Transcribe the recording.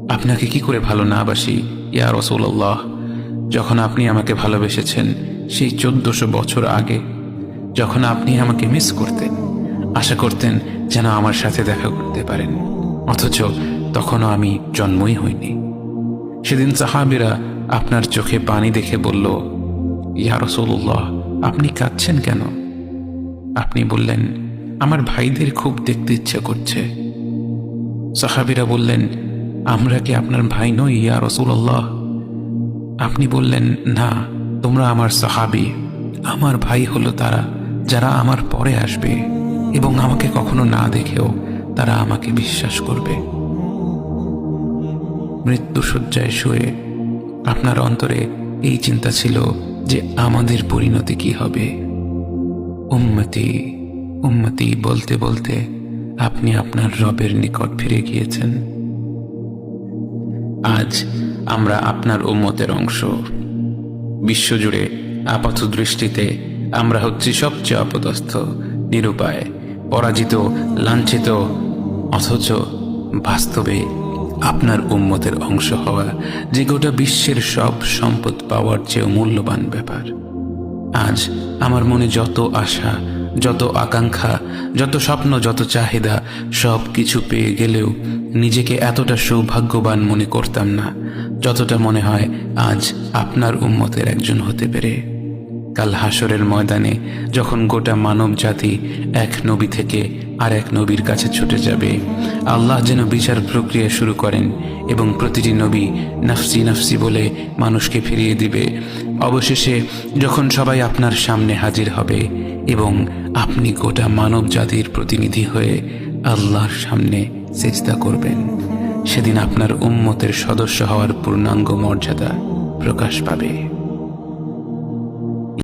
আপনাকে কি করে ভালো না বাসি ইয়া রাসূলুল্লাহ। যখন আপনি আমাকে ভালোবেসেছেন সেই 1400 বছর আগে, যখন আপনি আমাকে মিস করতেন, আশা করতেন যেন আমার সাথে দেখা করতে পারেন, অথচ তখনও আমি জন্মই হইনি। সেদিন সাহাবীরা আপনার চোখে পানি দেখে বলল, ইয়া রাসূলুল্লাহ, আপনি কাঁদছেন কেন? আপনি বললেন, আমার ভাইদের খুব দেখতে ইচ্ছা করছে। সাহাবীরা বললেন, আমরা কি আপনার ভাই নই ইয়া রাসূলুল্লাহ? আপনি বললেন, না, তোমরা আমার সাহাবী। আমার ভাই হলো তারা যারা আমার পরে আসবে এবং আমাকে কখনো না দেখেও তারা আমাকে বিশ্বাস করবে। মৃত্যুশয্যায় শুয়ে আপনার অন্তরে এই চিন্তা ছিল যে আমাদের পরিণতি কি হবে। উম্মতি উম্মতি বলতে বলতে আপনি আপনার রবের নিকট ফিরে গিয়েছেন। আজ আমরা আপনার উম্মতের অংশ। বিশ্বজুড়ে আপাত দৃষ্টিতে আমরা হচ্ছি সবচেয়ে অপদস্থ, নিরুপায়, পরাজিত, লাঞ্ছিত, অথচ বাস্তবে আপনার উম্মতের অংশ হওয়া যে গোটা বিশ্বের সব সম্পদ পাওয়ার চেয়েও মূল্যবান ব্যাপার। আজ আমার মনে যত আশা, যত আকাঙ্ক্ষা, যত স্বপ্ন, যত চাহিদা, সব কিছু পেয়ে গেলেও নিজেকে এতটা সৌভাগ্যবান মনে করতাম না যতটা মনে হয় আজ আপনার উম্মতের একজন হতে পেরে। কাল হাসরের ময়দানে যখন গোটা মানব জাতি এক নবী থেকে আর এক নবীর কাছে ছুটে যাবে, আল্লাহ যেন বিচার প্রক্রিয়া শুরু করেন এবং প্রতিটি নবী নাফসি নাফসি বলে মানুষকে ফিরিয়ে দিবে। অবশেষে যখন সবাই আপনার সামনে হাজির হবে এবং আপনি গোটা মানব জাতির প্রতিনিধি হয়ে আল্লাহর সামনে সিজদা করবেন, সেদিন আপনার উম্মতের সদস্য হওয়ার পূর্ণাঙ্গ মর্যাদা প্রকাশ পাবে।